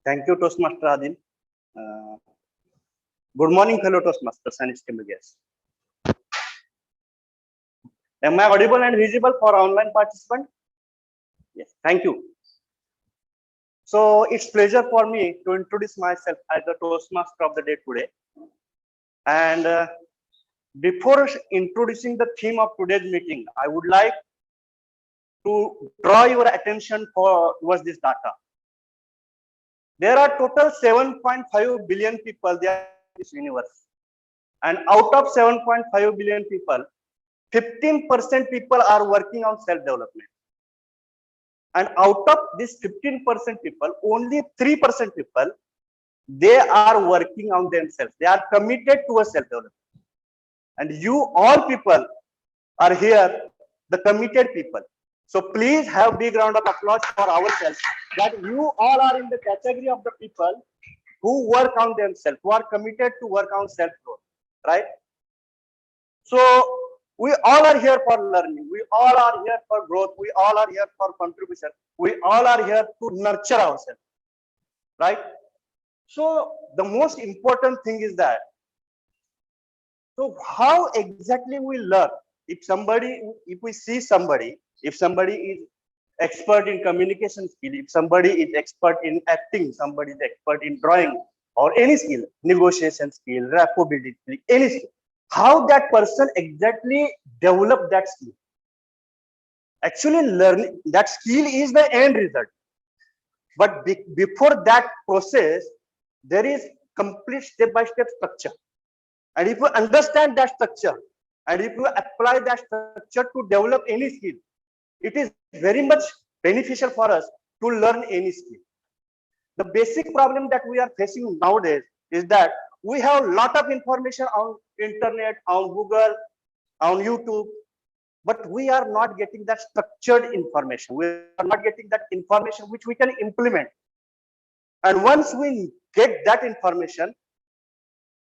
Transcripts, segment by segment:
Thank you, Toastmaster Adil. Uh, Good morning, fellow Toastmasters and esteemed guests. Am I audible and visible for online participant? Yes, thank you. So it's pleasure for me to introduce myself as the Toastmaster of the day today. And before introducing the theme of today's meeting, I would like to draw your attention towards this data. There are total 7.5 billion people there in this universe. And out of 7.5 billion people, 15% people are working on self-development. And out of this 15% people, only 3% people, they are working on themselves. They are committed to a self-development. And you all people are here, the committed people. So please have big round of applause for ourselves that you all are in the category of the people who work on themselves, who are committed to work on self-growth, right? So we all are here for learning. We all are here for growth. We all are here for contribution. We all are here to nurture ourselves, right? So the most important thing is that, so how exactly we learn? If we see somebody, if somebody is expert in communication skill, if somebody is expert in acting, somebody is expert in drawing or any skill, negotiation skill, rapport building skill, any skill, how that person exactly develop that skill. Actually, learning that skill is the end result. But before that process, there is complete step-by-step structure. And if you understand that structure, and if you apply that structure to develop any skill, it is very much beneficial for us to learn any skill. The basic problem that we are facing nowadays is that we have a lot of information on internet, on Google, on YouTube, but we are not getting that structured information. We are not getting that information which we can implement. And once we get that information,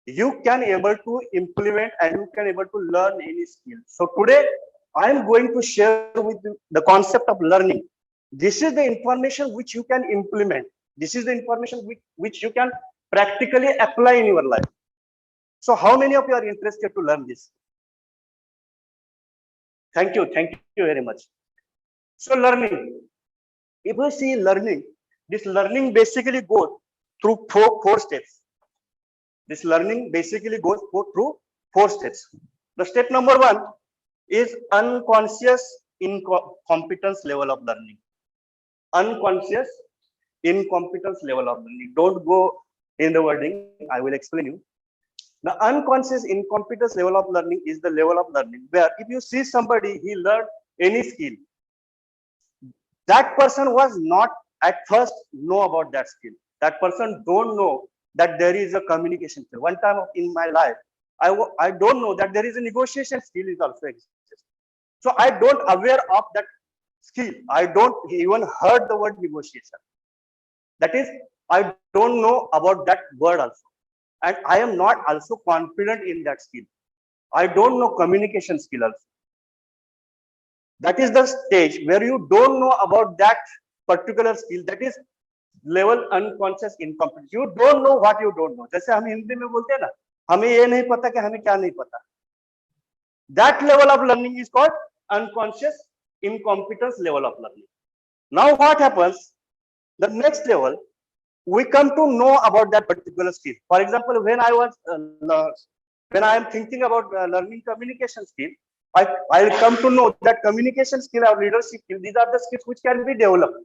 you can able to implement and you can able to learn any skill. So today I am going to share with you the concept of learning. This is the information which you can implement. This is the information which you can practically apply in your life. So how many of you are interested to learn this? Thank you very much. So learning, if we see learning, this learning basically goes through four steps. This learning basically goes through 4 steps. The step number 1 is unconscious incompetence level of learning. Unconscious incompetence level of learning. Don't go in the wording, I will explain you. The unconscious incompetence level of learning is the level of learning where if you see somebody, he learned any skill, that person was not at first know about that skill. That person don't know that there is a communication skill. One time in my life, I don't know that there is a negotiation skill is also exists. So I don't aware of that skill. I don't even heard the word negotiation. That is, I don't know about that word also. And I am not also confident in that skill. I don't know communication skill also. That is the stage where you don't know about that particular skill. That is level unconscious incompetence. You don't know what you don't know. जैसे हम हिंदी में बोलते हैं ना, हमें ये नहीं पता कि हमें क्या नहीं पता. That level of learning is called unconscious incompetence level of learning. Now what happens? The next level, we come to know about that particular skill. For example, when I am thinking about learning communication skill, I will come to know that communication skill or leadership skill, these are the skills which can be developed.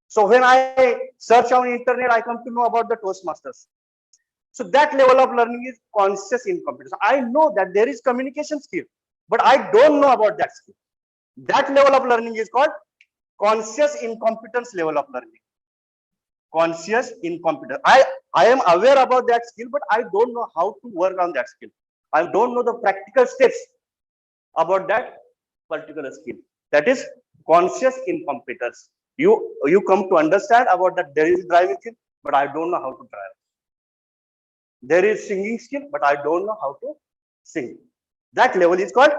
So when I search on internet, I come to know about the Toastmasters. So that level of learning is conscious incompetence. I know that there is communication skill, but I don't know about that skill. That level of learning is called conscious incompetence level of learning. Conscious incompetence. I am aware about that skill, but I don't know how to work on that skill. I don't know the practical steps about that particular skill. That is conscious incompetence. You come to understand about that there is driving skill, but I don't know how to drive. There is singing skill, but I don't know how to sing. That level is called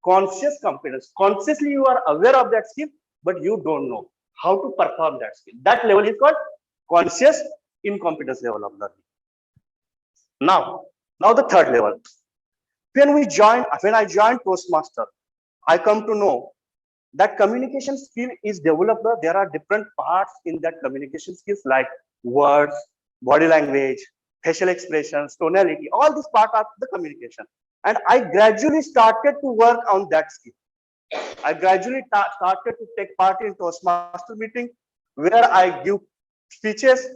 conscious competence. Consciously you are aware of that skill, but you don't know how to perform that skill. That level is called conscious incompetence level of learning. Now the third level. When I joined Toastmaster, I come to know that communication skill is developed. There are different parts in that communication skills like words, body language, facial expressions, tonality, all these parts are the communication. And I gradually started to work on that skill. I gradually started to take part in Toastmaster meeting where I give speeches.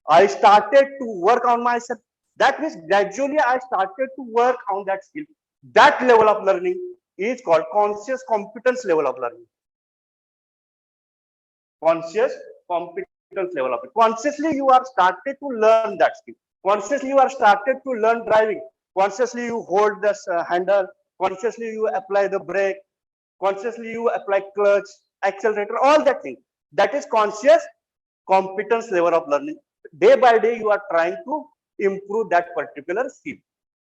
I started to work on myself. That means gradually I started to work on that skill. That level of learning is called conscious competence level of learning. Conscious competence level of it. Consciously you are started to learn that skill. Consciously you are started to learn driving. Consciously you hold the handle. Consciously you apply the brake. Consciously you apply clutch, accelerator, all that thing. That is conscious competence level of learning. Day by day you are trying to improve that particular skill.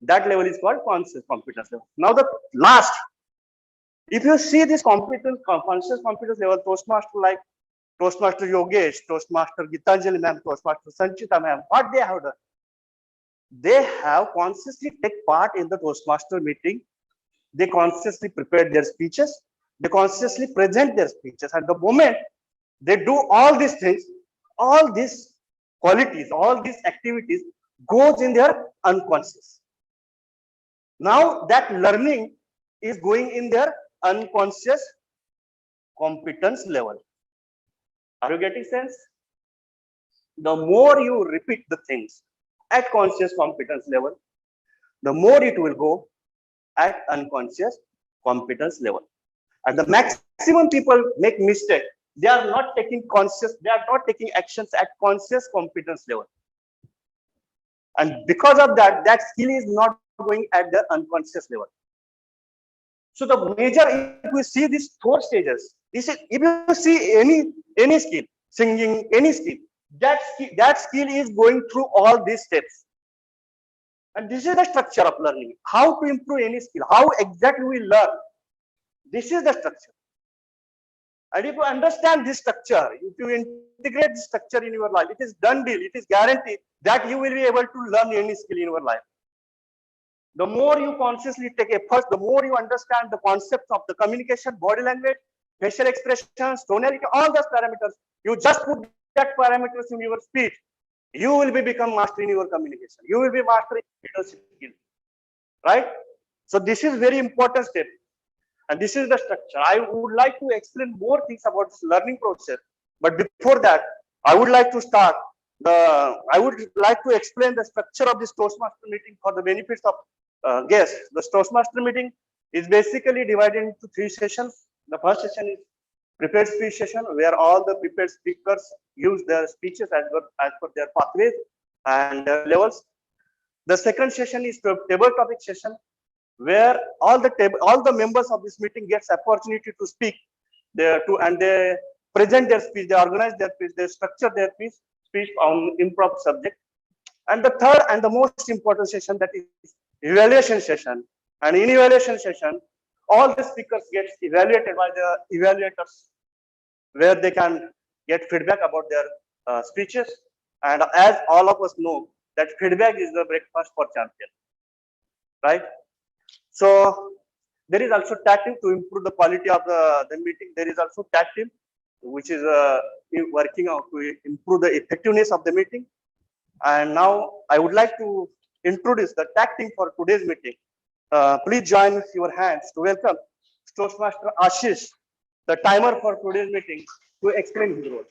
That level is called conscious competence level. Now the last, if you see this competence, conscious competence level, Toastmaster like Toastmaster Yogesh, Toastmaster Gitanjali ma'am, Toastmaster Sanchita ma'am, what they have done? They have consciously take part in the Toastmaster meeting. They consciously prepare their speeches. They consciously present their speeches. At the moment they do all these things, all these qualities, all these activities goes in their unconscious. Now that learning is going in their unconscious competence level. Are you getting sense? The more you repeat the things at conscious competence level, the more it will go at unconscious competence level. And the maximum people make mistake. They are not taking actions at conscious competence level. And because of that, that skill is not going at the unconscious level. So the major, if we see these 4 stages, this is, if you see any skill, singing, any skill, that skill is going through all these steps. And this is the structure of learning. How to improve any skill, how exactly we learn. This is the structure. And if you understand this structure, if you integrate this structure in your life, it is done deal, it is guaranteed that you will be able to learn any skill in your life. The more you consciously take efforts, the more you understand the concepts of the communication, body language, facial expressions, tonality, all those parameters. You just put that parameters in your speech, you will become master in your communication. You will be mastering leadership skill, right? So this is very important step. And this is the structure. I would like to explain more things about this learning process. But before that, I would like to explain the structure of this Toastmaster meeting for the benefits of guests. The Toastmaster meeting is basically divided into 3 sessions. The first session is prepared speech session, where all the prepared speakers use their speeches as per their pathways and levels. The second session is table topic session, where all the members of this meeting gets opportunity to speak and they present their speech, they organize their speech, they structure their speech on improper subject. And the third and the most important session, that is evaluation session. And in evaluation session, all the speakers get evaluated by the evaluators, where they can get feedback about their speeches. And as all of us know, that feedback is the breakfast for champion, right? So there is also tag team to improve the quality of the meeting. There is also tag team, which is working out to improve the effectiveness of the meeting. And now I would like to introduce the tag team for today's meeting. Please join your hands to welcome Toastmaster Ashish, the timer for today's meeting, to explain his role.